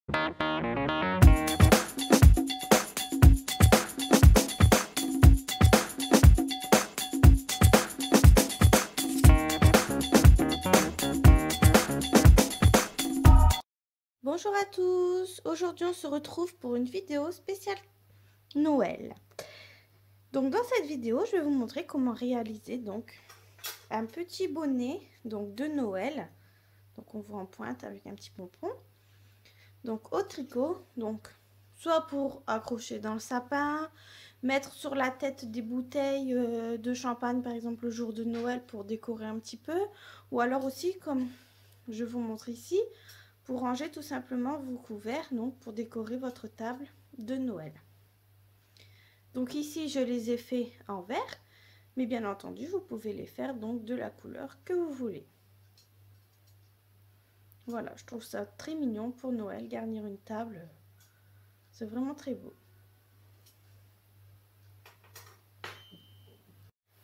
Bonjour à tous, aujourd'hui on se retrouve pour une vidéo spéciale Noël. Donc dans cette vidéo, je vais vous montrer comment réaliser donc un petit bonnet donc de Noël. Donc on voit en pointe avec un petit pompon. Donc au tricot, donc soit pour accrocher dans le sapin, mettre sur la tête des bouteilles de champagne par exemple le jour de Noël pour décorer un petit peu, ou alors aussi comme je vous montre ici, pour ranger tout simplement vos couverts, donc pour décorer votre table de Noël. Donc ici je les ai fait en vert, mais bien entendu vous pouvez les faire donc de la couleur que vous voulez. Voilà, je trouve ça très mignon pour Noël, garnir une table, c'est vraiment très beau.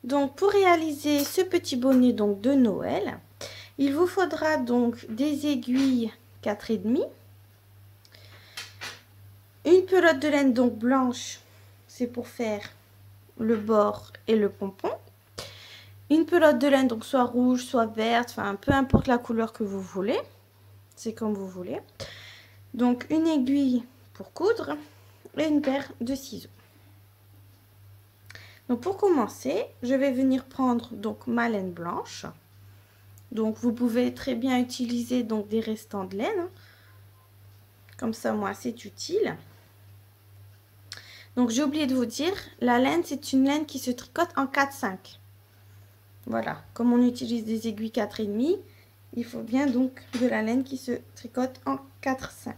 Donc pour réaliser ce petit bonnet donc de Noël, il vous faudra donc des aiguilles 4,5, une pelote de laine donc blanche, c'est pour faire le bord et le pompon, une pelote de laine donc soit rouge soit verte, enfin peu importe la couleur que vous voulez, c'est comme vous voulez, donc une aiguille pour coudre et une paire de ciseaux. Donc pour commencer, je vais venir prendre donc ma laine blanche. Donc vous pouvez très bien utiliser donc des restants de laine, comme ça moi c'est utile. Donc j'ai oublié de vous dire, la laine c'est une laine qui se tricote en 4-5. Voilà, comme on utilise des aiguilles 4,5, il faut bien donc de la laine qui se tricote en 4-5.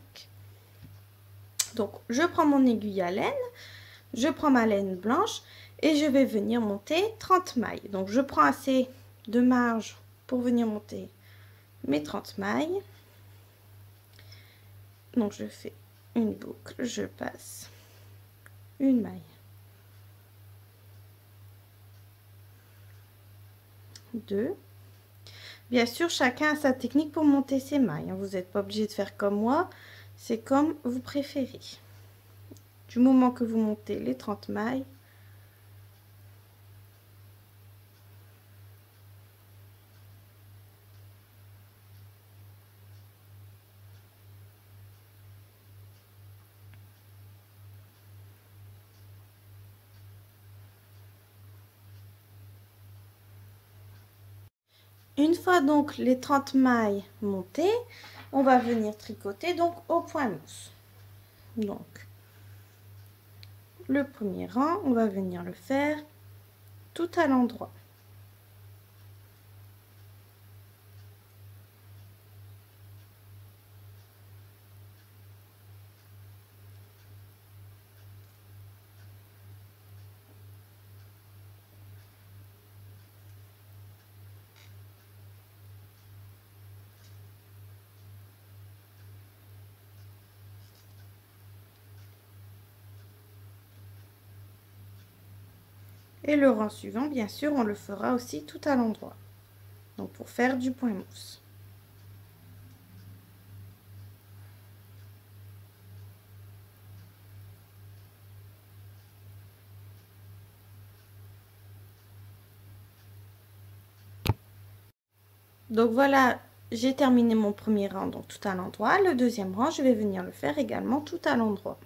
Donc je prends mon aiguille à laine, je prends ma laine blanche et je vais venir monter 30 mailles. Donc je prends assez de marge pour venir monter mes 30 mailles. Donc je fais une boucle, je passe une maille, deux. Bien sûr, chacun a sa technique pour monter ses mailles. Vous n'êtes pas obligé de faire comme moi, c'est comme vous préférez. Du moment que vous montez les 30 mailles, une fois donc les 30 mailles montées, on va venir tricoter donc au point mousse. Donc, le premier rang, on va venir le faire tout à l'endroit. Et le rang suivant, bien sûr, on le fera aussi tout à l'endroit. Donc, pour faire du point mousse. Donc voilà, j'ai terminé mon premier rang donc tout à l'endroit. Le deuxième rang, je vais venir le faire également tout à l'endroit.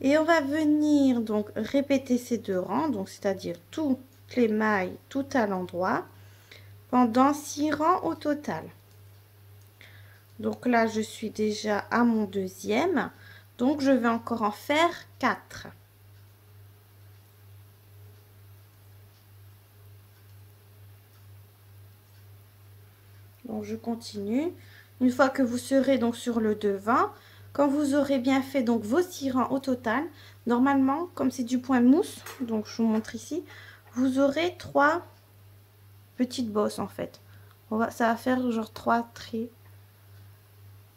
Et on va venir donc répéter ces deux rangs, donc c'est-à-dire toutes les mailles tout à l'endroit, pendant 6 rangs au total. Donc là, je suis déjà à mon deuxième, donc je vais encore en faire 4. Donc je continue Une fois que vous serez donc sur le devant, quand vous aurez bien fait donc vos 6 rangs au total, normalement, comme c'est du point mousse, donc je vous montre ici, vous aurez 3 petites bosses en fait. Ça va faire genre 3 traits.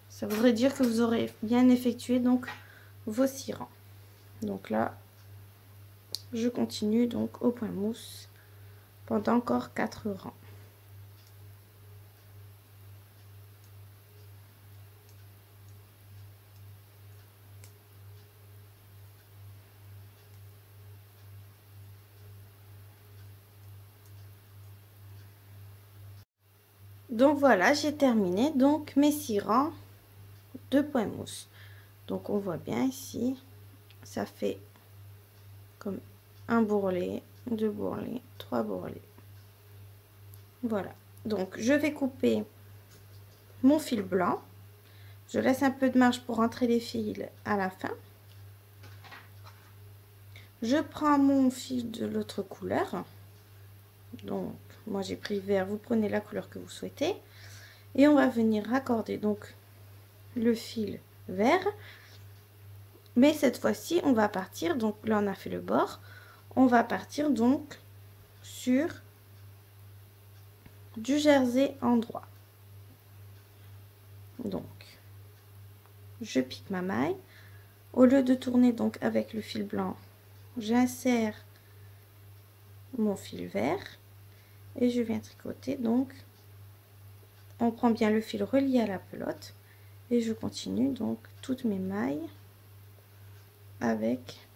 Ça voudrait dire que vous aurez bien effectué donc vos 6 rangs. Donc là, je continue donc au point mousse pendant encore 4 rangs. Donc voilà, j'ai terminé donc mes 6 rangs de point mousse. Donc on voit bien ici, ça fait comme un bourrelet, 2 bourrelets, 3 bourrelets. Voilà. Donc je vais couper mon fil blanc. Je laisse un peu de marge pour rentrer les fils à la fin. Je prends mon fil de l'autre couleur. Donc moi j'ai pris vert, vous prenez la couleur que vous souhaitez. Et on va venir raccorder donc le fil vert. Mais cette fois-ci, on va partir, donc là on a fait le bord. On va partir donc sur du jersey en droit. Donc, je pique ma maille. Au lieu de tourner donc avec le fil blanc, j'insère mon fil vert et je viens tricoter. Donc, on prend bien le fil relié à la pelote et je continue donc toutes mes mailles avec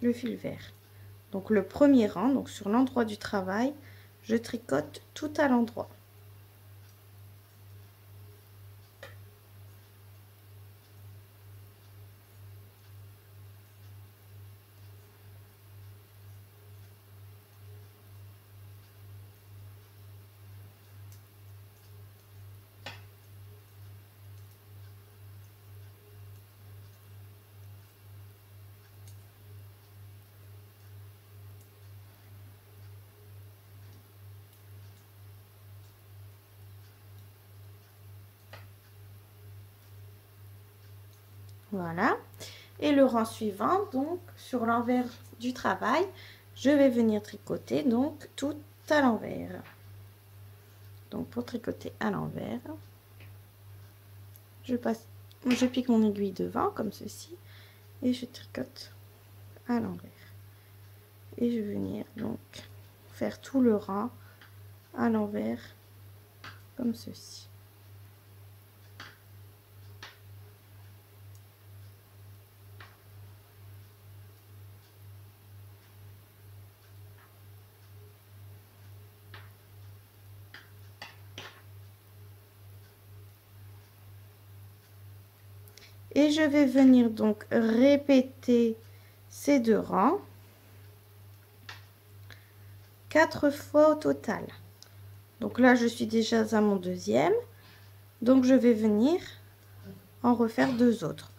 le fil vert. Donc, le premier rang, donc sur l'endroit du travail, je tricote tout à l'endroit. Voilà. Et le rang suivant, donc sur l'envers du travail, je vais venir tricoter donc tout à l'envers. Donc pour tricoter à l'envers, je pique mon aiguille devant comme ceci et je tricote à l'envers. Et je vais venir donc faire tout le rang à l'envers comme ceci. Et je vais venir donc répéter ces 2 rangs 4 fois au total. Donc là, je suis déjà à mon deuxième. Donc je vais venir en refaire 2 autres.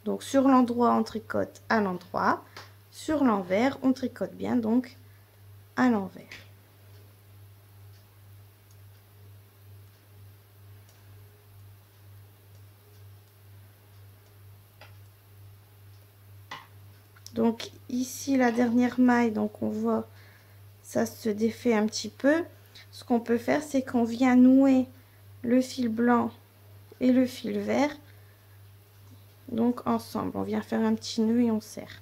Donc sur l'endroit, on tricote à l'endroit. Sur l'envers, on tricote bien donc à l'envers. Donc ici la dernière maille, donc on voit ça se défait un petit peu. Ce qu'on peut faire, c'est qu'on vient nouer le fil blanc et le fil vert donc ensemble. On vient faire un petit nœud et on serre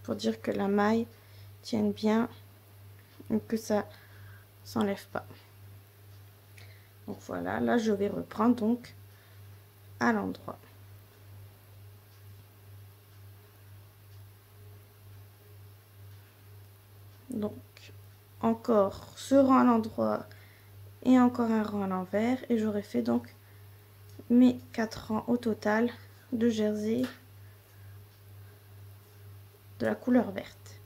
pour dire que la maille tienne bien et que ça s'enlève pas. Donc voilà, là je vais reprendre donc à l'endroit. Donc encore ce rang à l'endroit et encore un rang à l'envers et j'aurai fait donc mes 4 rangs au total de jersey de la couleur verte.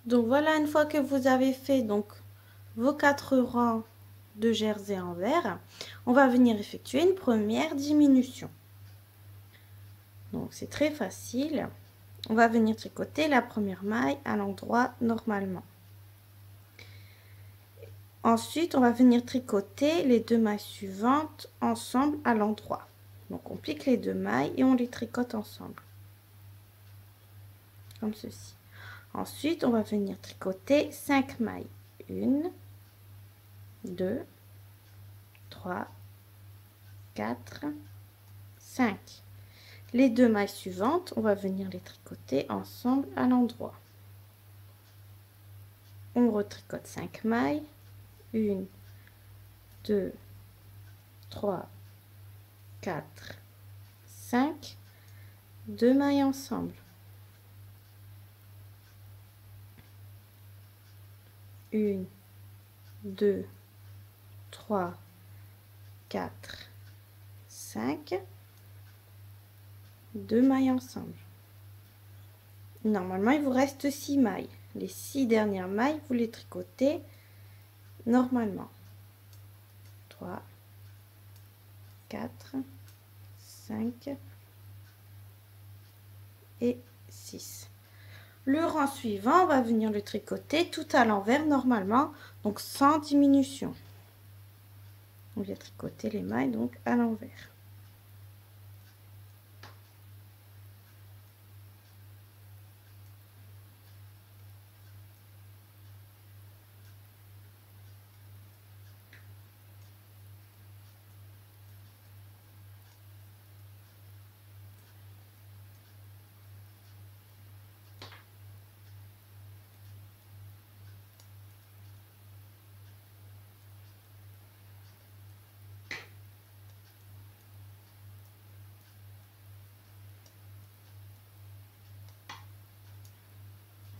Donc voilà, une fois que vous avez fait donc vos 4 rangs de jersey en vert, on va venir effectuer une première diminution. Donc c'est très facile. On va venir tricoter la première maille à l'endroit normalement. Ensuite, on va venir tricoter les 2 mailles suivantes ensemble à l'endroit. Donc, on pique les 2 mailles et on les tricote ensemble. Comme ceci. Ensuite, on va venir tricoter 5 mailles. 1, 2, 3, 4, 5. Les 2 mailles suivantes, on va venir les tricoter ensemble à l'endroit. On retricote 5 mailles. 1, 2, 3, 4, 5. 2 mailles ensemble. 1, 2, 3, 4, 5. 2 mailles ensemble. Normalement, il vous reste 6 mailles. Les 6 dernières mailles, vous les tricotez normalement. 3, 4, 5 et 6. Le rang suivant, on va venir le tricoter tout à l'envers normalement, donc sans diminution. On vient tricoter les mailles donc à l'envers.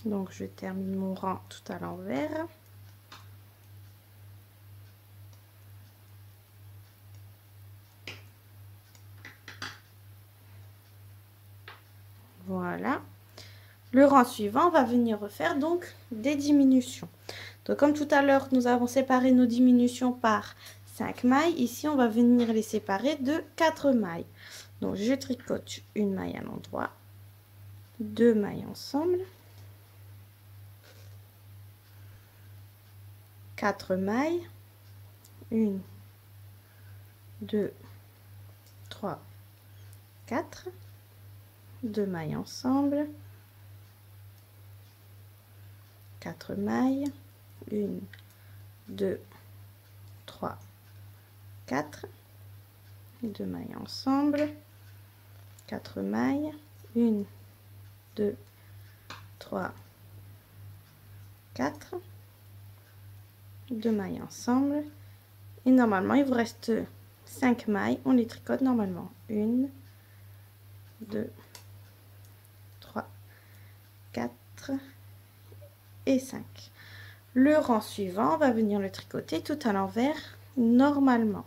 Donc je termine mon rang tout à l'envers. Voilà. Le rang suivant, on va venir refaire donc des diminutions. Donc comme tout à l'heure, nous avons séparé nos diminutions par 5 mailles. Ici, on va venir les séparer de 4 mailles. Donc je tricote une maille à l'endroit, 2 mailles ensemble, 4 mailles, 1, 2, 3, 4, 2 mailles ensemble, 4 mailles, 1, 2, 3, 4, 2 mailles ensemble, 4 mailles, 1, 2, 3, 4, 2 mailles ensemble, et normalement il vous reste 5 mailles, on les tricote normalement, 1, 2, 3, 4 et 5. Le rang suivant, on va venir le tricoter tout à l'envers normalement.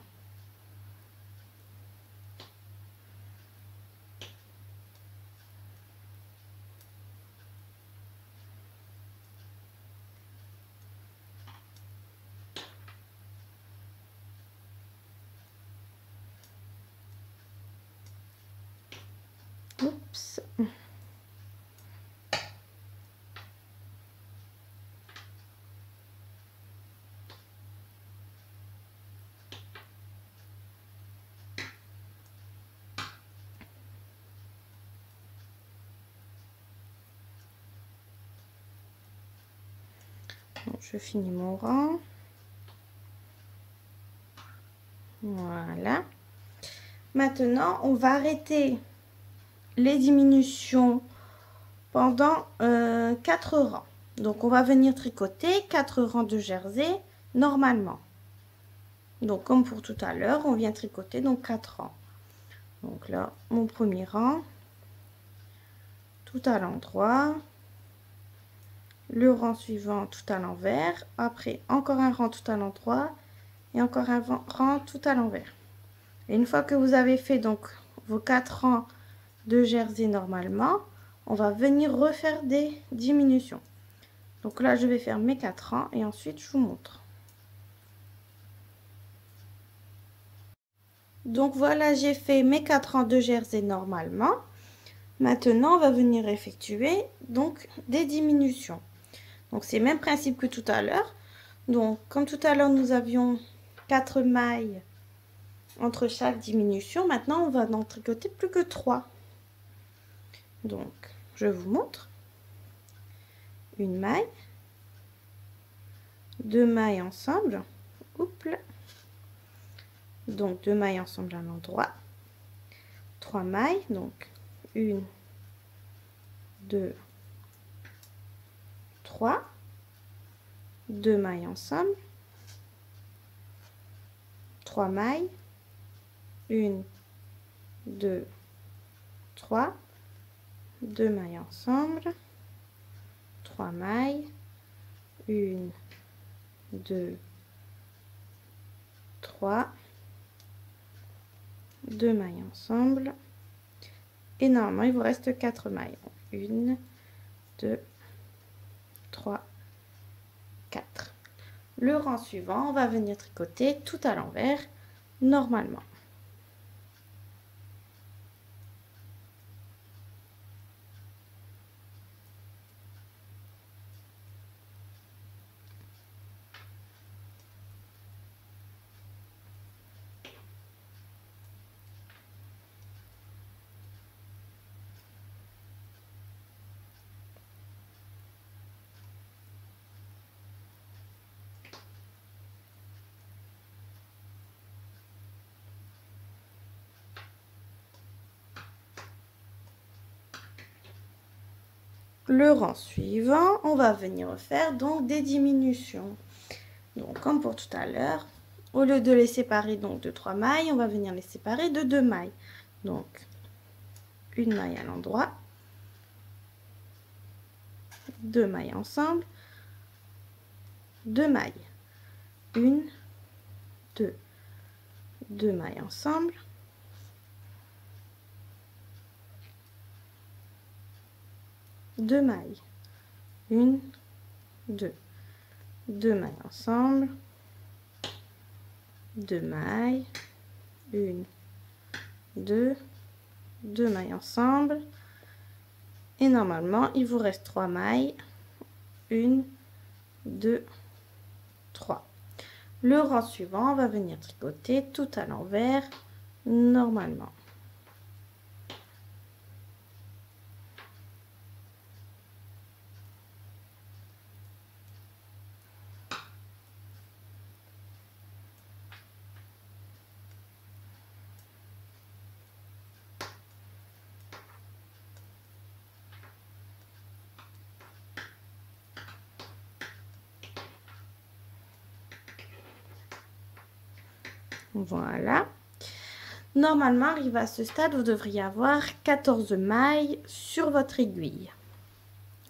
Oups. Donc, je finis mon rang. Voilà. Maintenant, on va arrêter les diminutions pendant 4 rangs. Donc, on va venir tricoter 4 rangs de jersey normalement. Donc, comme pour tout à l'heure, on vient tricoter donc 4 rangs. Donc là, mon premier rang, tout à l'endroit. Le rang suivant tout à l'envers. Après, encore un rang tout à l'endroit. Et encore un rang tout à l'envers. Et une fois que vous avez fait donc vos 4 rangs de jersey normalement, on va venir refaire des diminutions. Donc là, je vais faire mes 4 rangs et ensuite je vous montre. Donc voilà, j'ai fait mes 4 rangs de jersey normalement. Maintenant, on va venir effectuer donc des diminutions. Donc c'est le même principe que tout à l'heure. Donc, comme tout à l'heure, nous avions 4 mailles entre chaque diminution. Maintenant, on va en tricoter plus que 3. Donc, je vous montre. Une maille, 2 mailles ensemble. Oups là. Donc, 2 mailles ensemble à l'endroit. 3 mailles, donc 1, 2, 3. 2 mailles ensemble. 3 mailles. 1, 2, 3. 2 mailles ensemble. 3 mailles. 1, 2, 3. 2 mailles ensemble. Et normalement, il vous reste 4 mailles. 1, 2, 3, 4. Le rang suivant, on va venir tricoter tout à l'envers, normalement. Le rang suivant, on va venir faire donc des diminutions. Donc comme pour tout à l'heure, au lieu de les séparer donc de 3 mailles, on va venir les séparer de 2 mailles. Donc une maille à l'endroit, 2 mailles ensemble, 2 mailles, 1, 2, 2 mailles ensemble, 2 mailles, 1, 2, 2 mailles ensemble, 2 mailles, 1, 2, 2 mailles ensemble, et normalement il vous reste 3 mailles, 1, 2, 3. Le rang suivant, on va venir tricoter tout à l'envers, normalement. Voilà. Normalement, arrivé à ce stade, vous devriez avoir 14 mailles sur votre aiguille.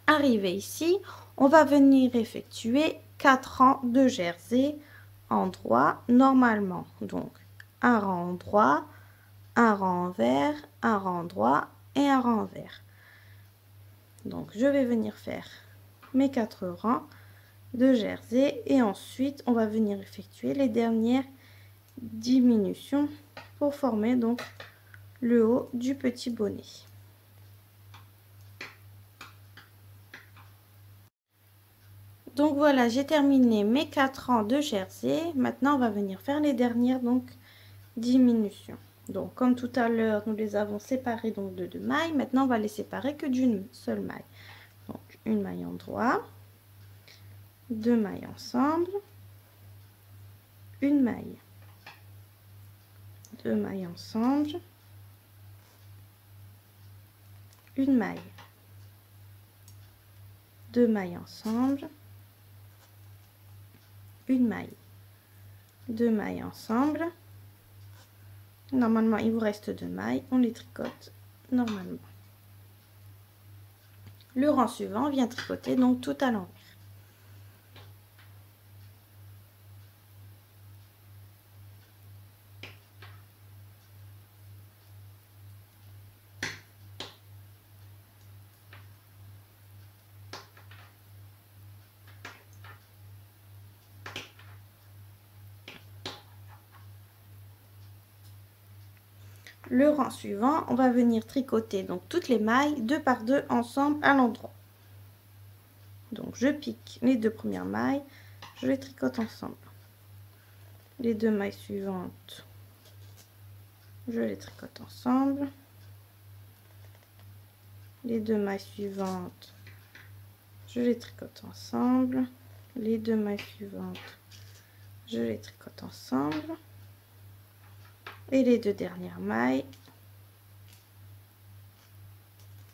Arrivé ici, on va venir effectuer 4 rangs de jersey en droit normalement. Donc, un rang en droit, un rang envers, un rang droit et un rang envers. Donc, je vais venir faire mes 4 rangs de jersey et ensuite, on va venir effectuer les dernières diminutions pour former donc le haut du petit bonnet. Donc voilà, j'ai terminé mes 4 rangs de jersey. Maintenant, on va venir faire les dernières donc diminutions. Donc comme tout à l'heure, nous les avons séparés donc de 2 mailles. Maintenant, on va les séparer que d'une seule maille. Donc une maille en droit, 2 mailles ensemble, une maille, 2 mailles ensemble, une maille, 2 mailles ensemble, une maille, 2 mailles ensemble. Normalement, il vous reste 2 mailles, on les tricote normalement. Le rang suivant vient tricoter donc tout à l'envers. Le rang suivant, on va venir tricoter donc toutes les mailles 2 par 2 ensemble à l'endroit. Donc je pique les 2 premières mailles, je les tricote ensemble. Les 2 mailles suivantes, je les tricote ensemble. Les 2 mailles suivantes, je les tricote ensemble. Les 2 mailles suivantes, je les tricote ensemble. Et les 2 dernières mailles,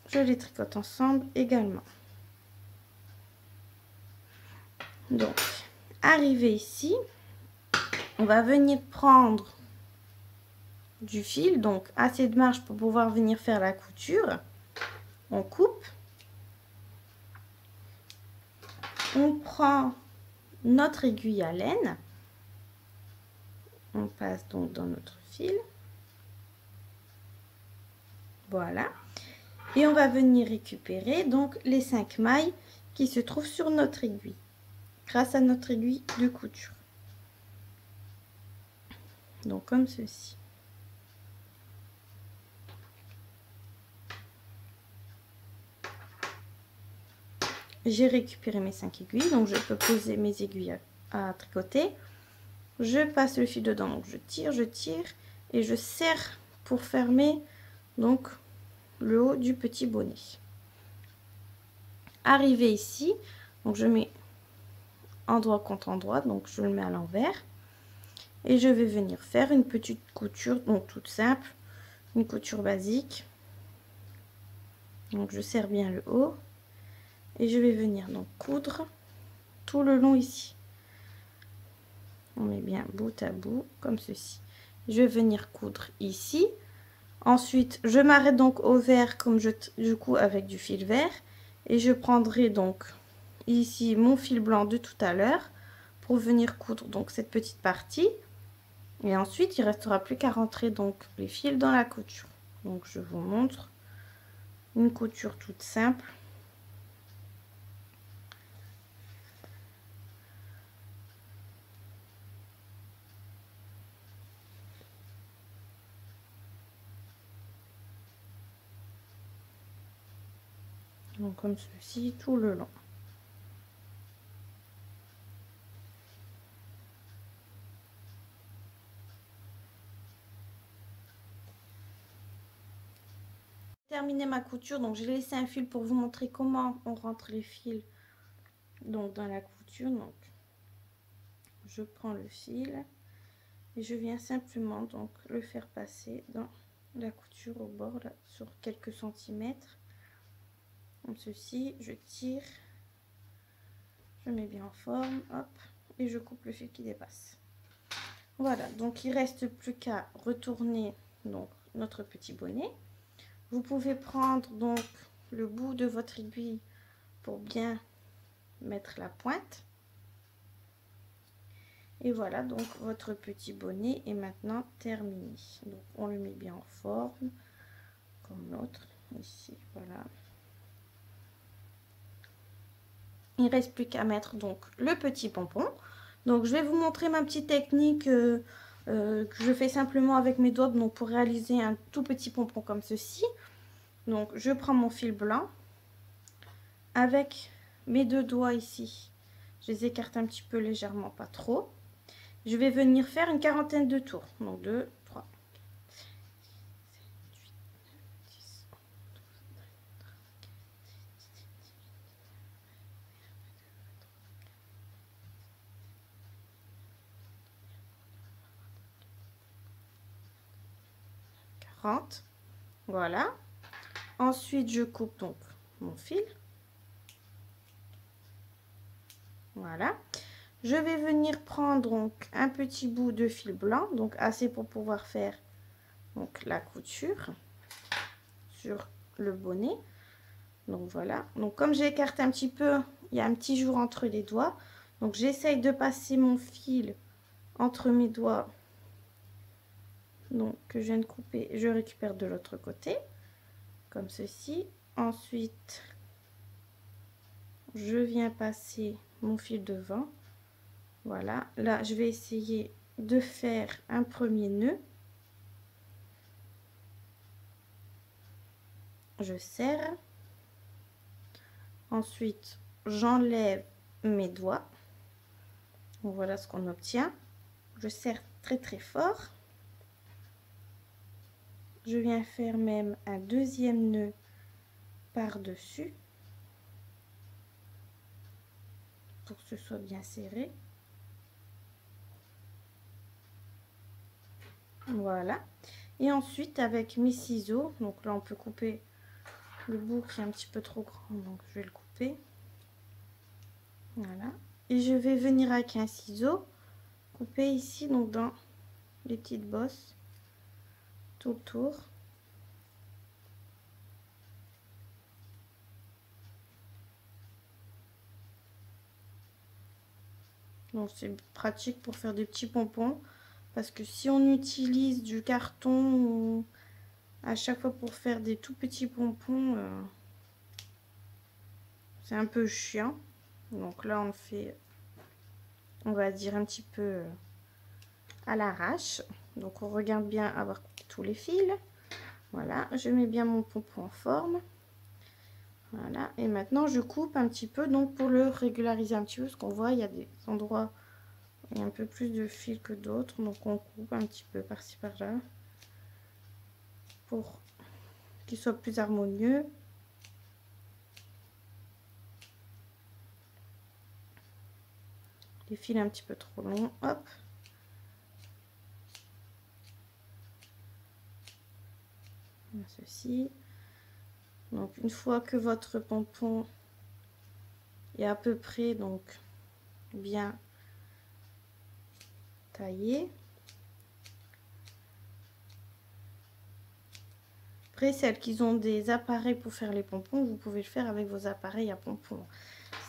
je les tricote ensemble également. Donc, arrivé ici, on va venir prendre du fil, donc assez de marge pour pouvoir venir faire la couture. On coupe, on prend notre aiguille à laine, on passe donc dans notre fil, voilà, et on va venir récupérer donc les 5 mailles qui se trouvent sur notre aiguille, grâce à notre aiguille de couture. Donc comme ceci. J'ai récupéré mes 5 aiguilles, donc je peux poser mes aiguilles à tricoter. Je passe le fil dedans, donc je tire et je serre pour fermer donc le haut du petit bonnet. Arrivé ici, donc je mets endroit contre endroit, donc je le mets à l'envers et je vais venir faire une petite couture, donc toute simple, une couture basique. Donc je serre bien le haut et je vais venir donc coudre tout le long ici. On met bien bout à bout comme ceci. Je vais venir coudre ici. Ensuite, je m'arrête donc au vert comme je couds avec du fil vert. Et je prendrai donc ici mon fil blanc de tout à l'heure pour venir coudre donc cette petite partie. Et ensuite, il restera plus qu'à rentrer donc les fils dans la couture. Donc, je vous montre une couture toute simple. Donc comme ceci tout le long. Terminé ma couture, donc j'ai laissé un fil pour vous montrer comment on rentre les fils donc dans la couture. Donc je prends le fil et je viens simplement donc le faire passer dans la couture au bord là, sur quelques centimètres. Comme ceci, je tire, je mets bien en forme, hop, et je coupe le fil qui dépasse. Voilà, donc il reste plus qu'à retourner donc notre petit bonnet. Vous pouvez prendre donc le bout de votre aiguille pour bien mettre la pointe. Et voilà, donc votre petit bonnet est maintenant terminé. Donc on le met bien en forme, comme l'autre, ici, voilà. Il ne reste plus qu'à mettre donc le petit pompon. Donc je vais vous montrer ma petite technique que je fais simplement avec mes doigts donc pour réaliser un tout petit pompon comme ceci. Donc je prends mon fil blanc avec mes 2 doigts ici. Je les écarte un petit peu légèrement, pas trop. Je vais venir faire une quarantaine de tours. Donc 2, 3, 40. Voilà. Ensuite, je coupe donc mon fil. Voilà. Je vais venir prendre donc un petit bout de fil blanc, donc assez pour pouvoir faire donc la couture sur le bonnet. Donc voilà. Donc comme j'écarte un petit peu, il y a un petit jour entre les doigts. Donc j'essaye de passer mon fil entre mes doigts. Donc que je viens de couper, je récupère de l'autre côté, comme ceci. Ensuite, je viens passer mon fil devant. Voilà, là je vais essayer de faire un premier nœud. Je serre. Ensuite, j'enlève mes doigts. Donc voilà ce qu'on obtient. Je serre très très fort. Je viens faire même un deuxième nœud par-dessus pour que ce soit bien serré. Voilà. Et ensuite avec mes ciseaux, donc là on peut couper le bout qui est un petit peu trop grand, donc je vais le couper. Voilà. Et je vais venir avec un ciseau couper ici, donc dans les petites bosses tout autour. Donc c'est pratique pour faire des petits pompons, parce que si on utilise du carton ou à chaque fois pour faire des tout petits pompons, c'est un peu chiant. Donc là on fait, on va dire un petit peu à l'arrache. Donc on regarde bien avoir tous les fils. Voilà, je mets bien mon pompon en forme. Voilà, et maintenant je coupe un petit peu, donc pour le régulariser un petit peu, parce qu'on voit il y a des endroits où il y a un peu plus de fil que d'autres, donc on coupe un petit peu par-ci par-là pour qu'il soit plus harmonieux. Les fils un petit peu trop longs, hop. Ceci. Donc une fois que votre pompon est à peu près donc bien taillé, après celles qui ont des appareils pour faire les pompons, vous pouvez le faire avec vos appareils à pompons.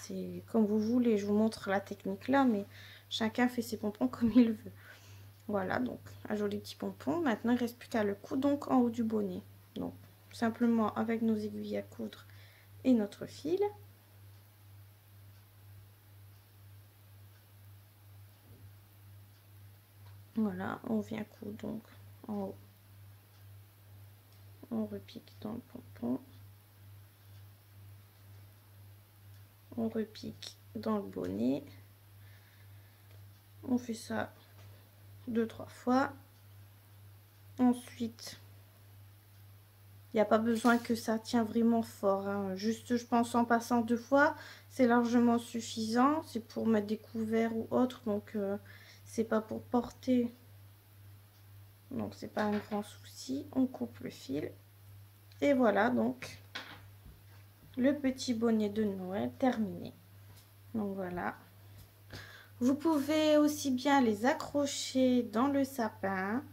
C'est comme vous voulez, je vous montre la technique là, mais chacun fait ses pompons comme il veut. Voilà, donc un joli petit pompon. Maintenant il ne reste plus qu'à le coudre donc en haut du bonnet. Donc simplement avec nos aiguilles à coudre et notre fil. Voilà, on vient coudre donc en haut. On repique dans le pompon. On repique dans le bonnet. On fait ça 2-3 fois. Ensuite, il n'y a pas besoin que ça tient vraiment fort, hein. Juste, je pense, en passant 2 fois, c'est largement suffisant. C'est pour mettre des couverts ou autre, donc c'est pas pour porter. Donc c'est pas un grand souci. On coupe le fil. Et voilà donc le petit bonnet de Noël terminé. Donc voilà. Vous pouvez aussi bien les accrocher dans le sapin,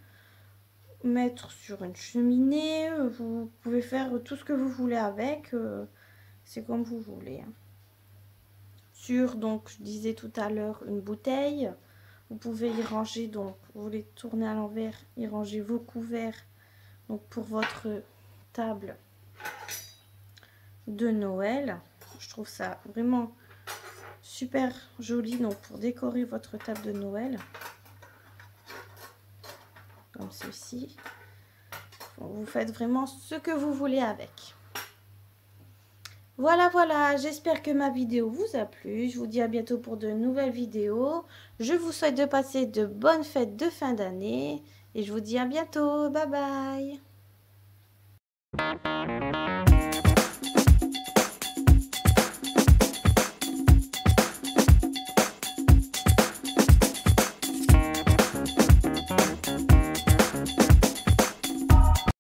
mettre sur une cheminée, vous pouvez faire tout ce que vous voulez avec, c'est comme vous voulez. Sur, donc je disais tout à l'heure, une bouteille, vous pouvez y ranger, donc vous les tournez à l'envers, y ranger vos couverts, donc pour votre table de Noël. Je trouve ça vraiment super joli, donc pour décorer votre table de Noël. Comme ceci. Vous faites vraiment ce que vous voulez avec. Voilà, j'espère que ma vidéo vous a plu. Je vous dis à bientôt pour de nouvelles vidéos. Je vous souhaite de passer de bonnes fêtes de fin d'année. Et je vous dis à bientôt. Bye bye.